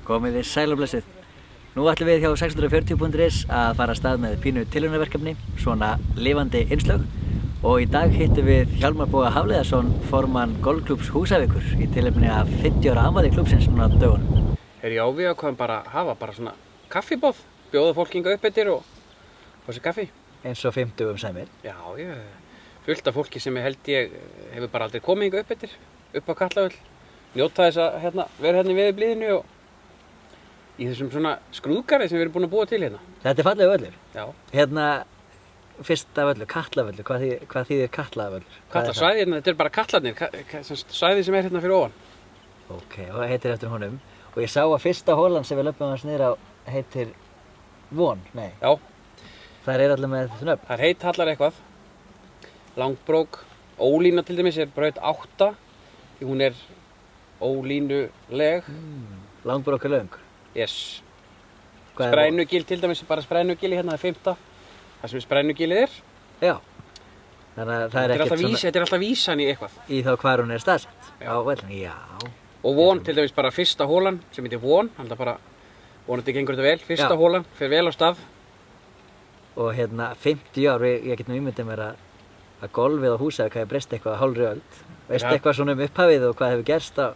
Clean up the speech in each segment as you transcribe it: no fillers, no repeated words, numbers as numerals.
Komið þið sæl og blessuð. Nú ætlum við hjá 640.is að fara af stað með pínu tilraunaverkefni, svona lifandi innslög. Og í dag hittum við Hjálmar Boga Hafliðason, formann Golfklúbbs Húsavíkur í tilefni af 50 ára afmæli klúbbsins núna á dögunum. Ég ákvað bara hafa bara svona kaffibóð, bjóða fólk hingað upp eftir og fá sér kaffi. Eins og 50 sæmir. Já, fullt af fólki sem ég hefur bara aldrei komið hingað upp eftir, upp á Katlavöll. Njóta þess að vera hérna í veðurblíðinu og í þessum svona skrúðgarði sem við erum búin að búa til hérna. Þetta er fallegur völlur. Já. Fyrst af öllu, Katlavöllur. Hvað þýðir Katlavöllur? Katlasvæði hérna, þetta er bara Katlarnir, svæði sem er hérna fyrir ofan. Ok, og það heitir eftir honum. Og ég sá að fyrsta holan sem við löpum hans niður á heitir Von, nei. Já. Það er allir með þetta nöfn. Það heit hallar eitthvað. Langbrók, ólína til dæmis er braut 8, því hún er ólínuleg. Langbrók er löng. Yes. Sprænugil til dæmis er bara sprænugili hérna, það er 5. Það sem sprænugilið er. Já. Þannig að það er ekkert svona... Þetta er alltaf vísan í eitthvað. Í þá hvar hún er staðsett. Á vellinu, já. Og Von til dæmis bara fyrsta holan sem heitir Von, þannig að bara vonandi gengur þetta vel. Fyrsta holan, fer vel á stað. Og 50 ár, ég get nú ímyndið mér að golfið á Húsavík hafi breyst eitthvað á hálfri öld. Veistu eitthvað svona upphafið og hvað hefur gerst á...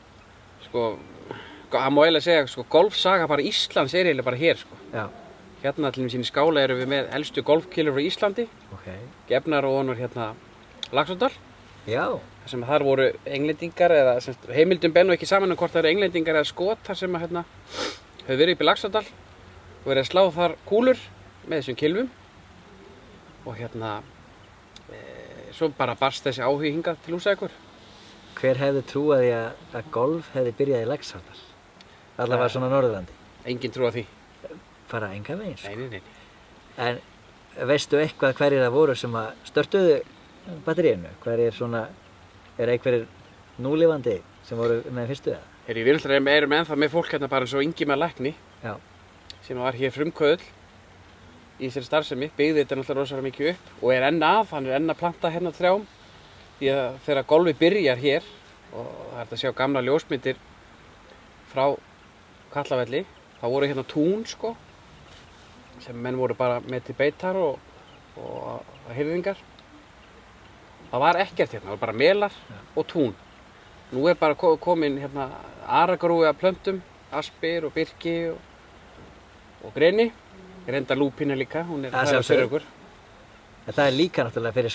Það má eiginlega segja, golfsaga bara Íslands er eiginlega bara hér, Já. Hérna til dæmis í Skála erum við með elstu golfkýlur frá Íslandi. Okay. Gefnar og honur Laxárdal. Já. Sem þar voru englendingar eða heimildum bennu ekki saman hvort það eru englendingar eða Skotar sem hefur verið upp í Laxárdal og verið að slá þar kúlur með þessum kylfum. Og svo bara barst þessi áhugi hingað til Húsavíkur. Hver hefði trúað því að golf hefði byrjað í Laxárdal? Allavega svona Norðurlandi. Engin trúað því. Bara engan veginn, sko. Nei. En veistu eitthvað hverjir það voru sem að störtuðu batteríinu? Er einhverjir núlifandi sem voru með fyrstu eða? Við erum ennþá með fólk bara eins og Ingimar Lækni. Já. Sem var hér frumkvöðull í þessari starfsemi, byggði þetta náttúrulega rosalega mikið upp og hann er enn að planta hérna trjám. Því að þegar golfið byrjar hér og það er hægt að sjá gamla ljósmyndir frá Katlavelli, þá voru hérna tún sem menn voru bara með til beitar og hirðingar. Það var ekkert hérna, það var bara melar og tún. Nú er bara komin aragrúi af plöntum, aspir og birki og greni. Reyndar lúpína líka, það er fyrir okkur. En það er líka náttúrulega fyrir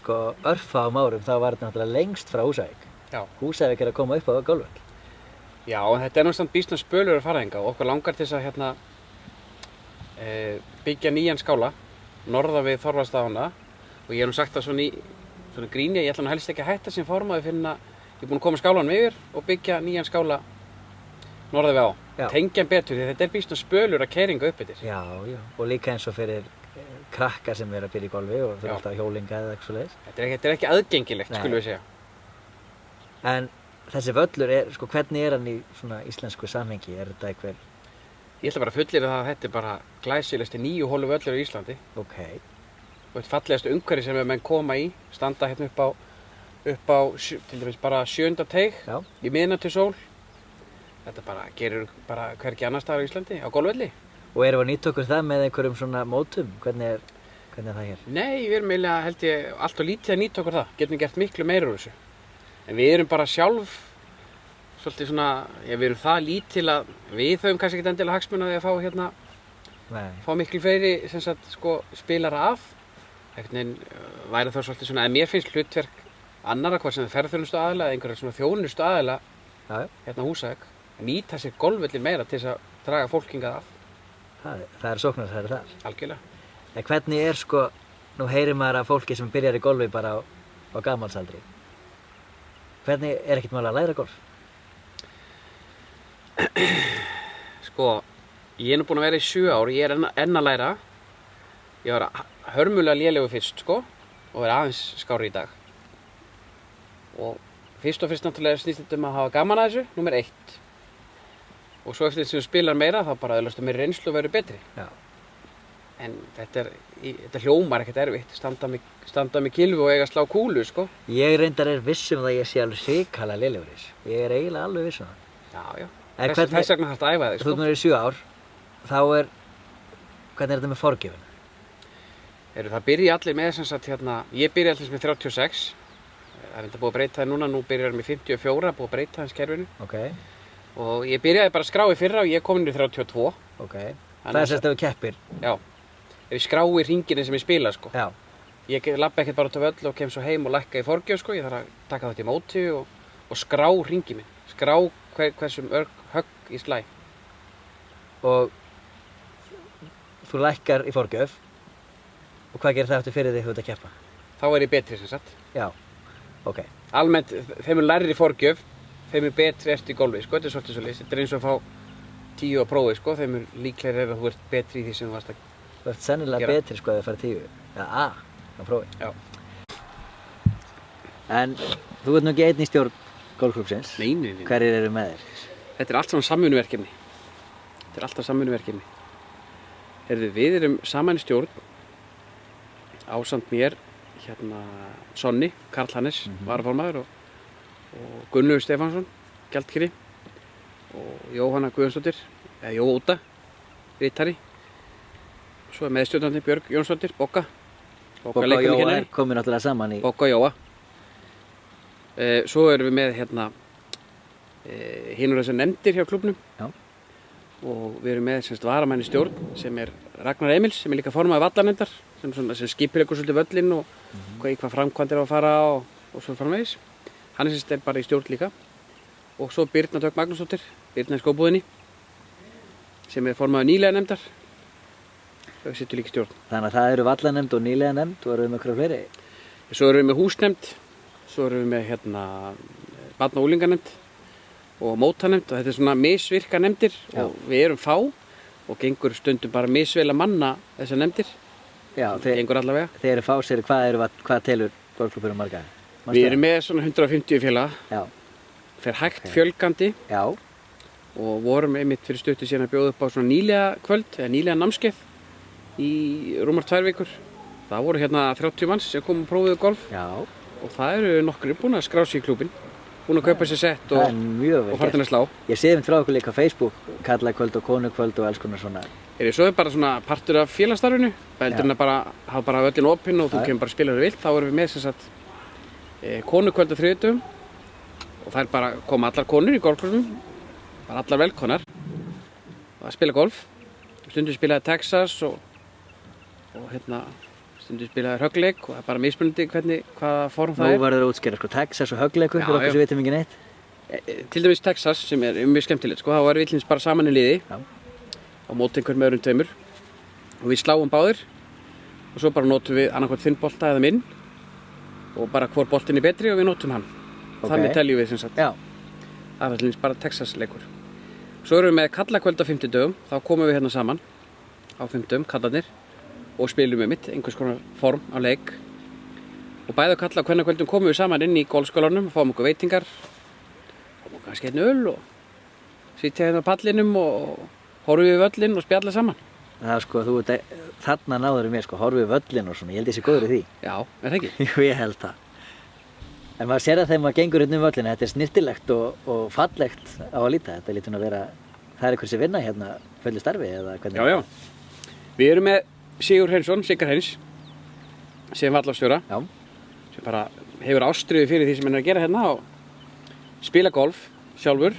örfáum árum, þá var þetta náttúrulega lengst frá Húsavík. Já. Húsavík er að koma upp á golfvöll. Já, en þetta er náttúrulega býsna spölur að fara hingað og okkur langar til þess að byggja nýjan skála norðan við Þorvaldsstaðana og ég hef nú sagt það svona gríni, ég ætla nú helst ekki að hætta sem formaður fyrir ég er búinn að koma skálanum yfir og byggja nýjan skála norðan við á. Tengja betur því þetta er býsna spölur að keyringa upp eftir. Já, og líka eins og fyrir krakkar sem er að byrja í golfi og fyrir alltaf hjólinga eða eitthvað svoleiðis. Þetta er ekki aðgengilegt, skulum við segja. En þessi völlur hvernig er hann í svona íslensku samhengi? Er þetta einhver... Ég ætla bara að fullyrða það að þetta er bara glæsilegasti 9 holu völlur í Íslandi. Ok. Og þetta fallegasta umhverfi sem menn koma í, standa hérna upp á til dæmis bara 7. teig í miðnætti sól. Þetta bara gerir hvergi annars staðar á Íslandi, á golfvelli. Og erum við að nýta okkur það með einhverjum svona mótum? Hvernig er það hér? Nei, við erum eiginlega, held ég, allt og lítið að nýta okkur það. Getum gert miklu meira úr þessu. En við erum bara sjálf, svolítið svona, við erum það lítil að við höfum kannski ekkert endilega hagsmuni að fá miklu fleiri spilara af. Einhvern veginn væri það svolítið svona, en mér finnst hlutverk annarra, hvað sem það ferðþjónustu aðila eða einhverja svona þjónustu aðila hérna á Húsavík, að nýta sér golfvelli meira til þess að draga fólk hingað af. Það er sóknarsæri þar. Algjörlega. En hvernig er nú heyrir maður af fólki sem byrjar í golfi bara á gamalsaldri. Hvernig er ekkert mál að læra golf? Ég er nú búinn að vera í 7 ár, ég er enn að læra. Ég var hörmulega lélegur fyrst og er aðeins skárri í dag. Og fyrst og fyrst náttúrulega snýst þetta að hafa gaman að þessu, númer 1. Og svo eftir þess að þú spilar meira þá bara öðlastu meiri reynslu og verður betri. Já. En þetta hljómar ekkert erfitt, standa með kylfu og eiga að slá kúlu, Ég reyndar viss um það að ég sé alveg hrikalega lélegur í þessu. Ég er eiginlega alveg viss um það. Já. Þess vegna þarftu að æfa þig, sko. Þú ert í 7 ár, þá hvernig þetta með forgjöfun? Það byrja allir með sem sagt ég byrja allir með 36. Það er enda búið að breyta það núna, nú byrjar með 54, búið að breyta hans kerfinu. Okay. Og ég byrjaði bara að skrá í fyrra og ég kom inn í 32. Okay. Það sem þú keppir? Já. Ég skrái hringina sem ég spila, sko. Já. Ég labba ekkert bara út af völl og kem svo heim og lækka í forgjöf, sko. Ég þarf að taka þetta í móti og skrá hringi minn. Skrá hversum högg í slæ. Og þú lækkar í forgjöf og hvað gerir það eftir fyrir þig þú ert að keppa? Þá er ég betri sem sagt. Já, ok. Almennt, þeim lærri forgjöf, þeim betri eftir í golfi, sko. Þetta er svolítið svoleiðis. Þetta er eins og að fá 10 á prófi, sko. Þeim líklegri að þú ert betri í því sem þú varst að gera. Þú ert sennilega betri, sko, að þú farið 10. Já, á prófi. Já. En þú ert nú ekki einn í stjórn golfklúbbsins. Nei. Hverjir eru með þér? Þetta er allt saman samvinnuverkefni. Þetta er alltaf samvinnuverkefni. Við erum saman í stjórn ásamt mér, Sonni, Karl Hannes, varaformaður og Gunnur Stefánsson, gjaldkeri og Jóhanna Guðjónsdóttir, eða Jóóta, ritari. Svo er meðstjórnandi Björg Jónsdóttir, Bogga. Bogga og Jóa er komin náttúrulega saman í... Bogga og Jóa. Svo erum við með hinur þessar nefndir hjá klúbbnum. Já. Og við erum með varamenn í stjórn sem er Ragnar Emils sem er líka formaður vallarnefndar sem skipuleggur svolítið völlinn og hvað framkvæmdir á að fara og svo framvegis. Hann er bara í stjórn líka. Og svo Birna Dögg Magnúsdóttir, Birna í skóbúðinni sem er formaður nýlega nefndar. Þau situr líka í stjórn. Þannig að það eru vallarnefnd og nýlega nefnd og erum við með hverju fleiri? Svo erum við með húsnefnd, svo erum við með barna- og unglinganefnd og mótanemnd og þetta er svona misvirka nefndir. Já. Og við erum fá og gengur stundum bara misvel að manna þessar nefndir. Já, gengur allavega. Þeir eru fá sér, hvað telur golfklúbburinn marga? Við erum með svona 150 félaga. Já. Fer hægt fjölgandi. Já. Og vorum einmitt fyrir stuttu síðan að bjóða upp á svona nýlega kvöld eða nýlega námskeið í rúmar 2 vikur. Það voru 30 manns sem kom og prófuðu golf. Já. Og það eru nokkrir búin að skrá sig í klúbbinn. Búin að kaupa sér sett og farðin að slá. Ég sé frá okkur líka á Facebook, karlakvöld og konukvöld og alls konar svona. Svo er bara svona partur af félagsstarfinu. Beldurinn að hafa bara völlin opinn og þú kemur bara að spila þér vilt. Þá erum við með sem sagt konukvöld á þriðjudögum og það er bara koma allar konur í golfklúbbnum, bara allar velkonar og að spila golf. Stundum spilaði Texas og stundum spilaði höggleik og það er bara mismunandi hvaða form það er. Nú verður það útskýra, Texas og höggleikur fyrir okkur sem vitum ekki neitt. Til dæmis Texas sem er mjög skemmtilegt, þá var við bara saman í liði á móti einhverjum öðrum tveimur og við sláum báðir og svo bara notum við annarkvæmt þinn bolta eða minn og bara hvor boltinn er betri og við notum hann. Þannig teljum við sem sagt. Já. Það er bara Texas leikur. Svo erum við með kallakvöld á 50 dögum, þá komum við saman á 50 dögum, kallarnir og spilum einhvers konar form á leik og bæði á kalla- og kvennakvöldum komum við saman inn í golfskólanum og fáum okkur veitingar og kannski einn öl og sitja á pallinum og horfum við völlinn og spjalla saman. Það þarna náður mér horfum við völlinn og svona, ég held ég sé góður í því. Já, er það ekki? Jú, ég held það. En maður sér að þegar maður gengur völlinn, þetta er snyrtilegt og fallegt á að líta. Þetta lítur að vera, það er einhver sem vinna fullu starfi eða hvernig? Já. Við erum með Sigurð Hreinsson, Siggar Hreins, sem vallarstjóra, sem bara hefur ástríðu fyrir því sem hann er að gera og spila golf sjálfur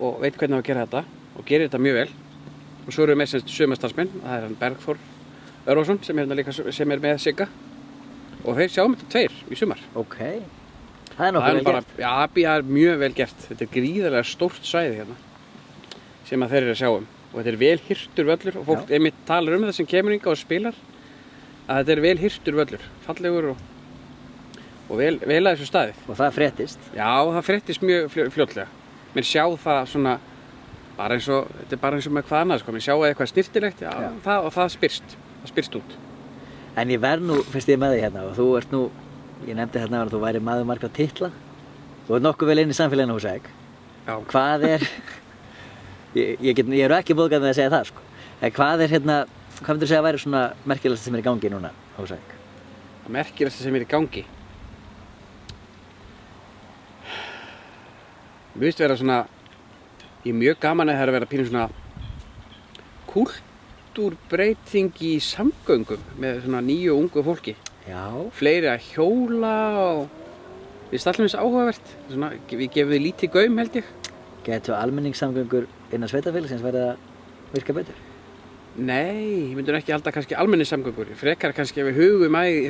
og veit hvernig á að gera þetta og gerir þetta mjög vel. Og svo erum við með sumarstarfsmenn, það er hann Bergþór Örvarsson sem er með Sigga og þeir sjáum þetta 2 í sumar. Ok, það er nokkuð vel gert. Já, það er mjög vel gert. Þetta er gríðarlega stórt svæði sem að þeir eru að sjá og þetta er vel hirtur völlur og fólk einmitt talar það sem kemur hingað og spilar að þetta er vel hirtur völlur, fallegur og vel að þessu staði. Og það fréttist? Já, það fréttist mjög fljótlega. Mér sjá það svona þetta er bara eins og með hvað annað, mér sjá eitthvað snyrtilegt, það spyrst út. En ég verð nú, fyrst ég með þig og þú ert nú, ég nefndi að þú væri maður margra titla. Þú ert nokkuð vel inn í samfélaginu Húsavík. Já. Hvað er, ég er ekki bóðgað með að segja það, En hvað er hvað myndir þú segja að væri svona merkilegasta sem er í gangi núna á Húsavík? Það merkilegasta sem er í gangi? Mér finnst vera svona Ég er mjög gaman að það er að vera pínu svona kúltúrbreyting í samgöngum með svona nýju og ungu fólki. Já. Fleiri að hjóla og við stallum þess áhugavert. Svona, við gefum þið lítið gaum held ég. Getur almenningssamgöngur innan sveitafélagsins verið að virka betur? Nei, ég myndur ekki halda kannski almenningssamgöngur. Frekar kannski ef við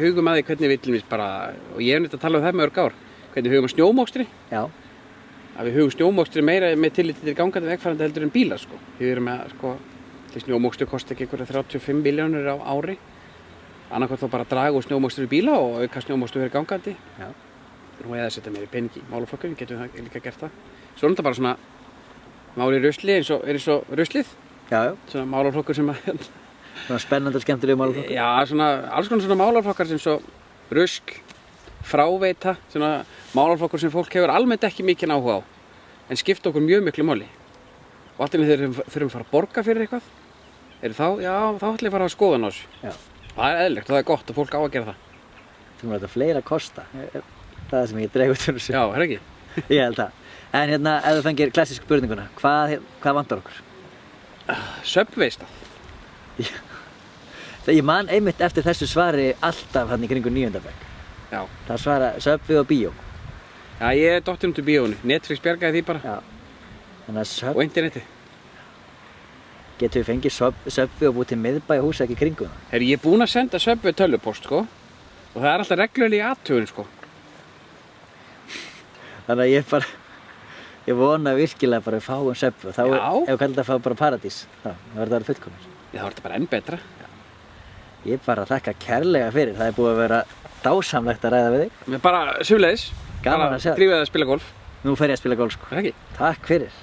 hugum að því hvernig við til dæmis bara, og ég hef neitt að tala um það mörg ár, hvernig við hugum að snjómokstri. Já. Að við hugum snjómokstri meira með tilliti til gangandi vegfarandi heldur en bíla sko. Við erum að sko, snjómokstri kosti ekki einhverja 35 milljónir á ári. Annarkvæmt þá bara draga úr snjómokstri í bíla og auka snjómokstri fyrir gangandi. Já. Og eða setja meiri pening í málaflokkurinn, getum við líka gert það. Svo er þetta bara svona máli rusli eins og ruslið. Já, já. Svona málaflokkur sem að svona spennandi og skemmtilegu málaflokkar. Já, svona alls konar svona málaflokkar sem svo rusl, fráveita, svona málaflokkur sem fólk hefur almennt ekki mikinn áhuga á en skipta okkur mjög miklu máli. Og allt inni þegar við þurfum að fara að borga fyrir eitthvað, þá ætlum ég að fara að skoða á þessu. Já. Það er eðlilegt og það er gott og fólk á að gera það. Þú verður þetta fleira að kosta. Það er sem ég dregur til þessu. Já, er ekki? Ég held það. En hérna, ef þú fengir klassísku spurninguna, hvað vantar okkur? Subway-stað. Ég man einmitt eftir þessu svari alltaf hann í kringu 9. bekk. Já. Það svara Subway og bíó. Já, ég er dottinn út í bíónu. Netflix bjargaði því bara. Já. Og interneti. Getum við fengið Subway og búið til miðbæjahús ekki kringu það? Herri, ég er búinn að senda Subway tölvupóst, sko. Og það er alltaf reglulega í athugun, sko. Þannig að ég vona virkilega bara að við fáum Subway. Þá ef við kallum þetta að fá bara paradís, þá verður það fullkomið. Já, þá er þetta bara enn betra. Já. Ég bara þakka kærlega fyrir. Það er búið að vera dásamlegt að ræða við þig. Bara sömuleiðis. Gaman að sjá. Drífið að spila golf. Nú fer ég að spila golf, sko. Ekki? Takk fyrir.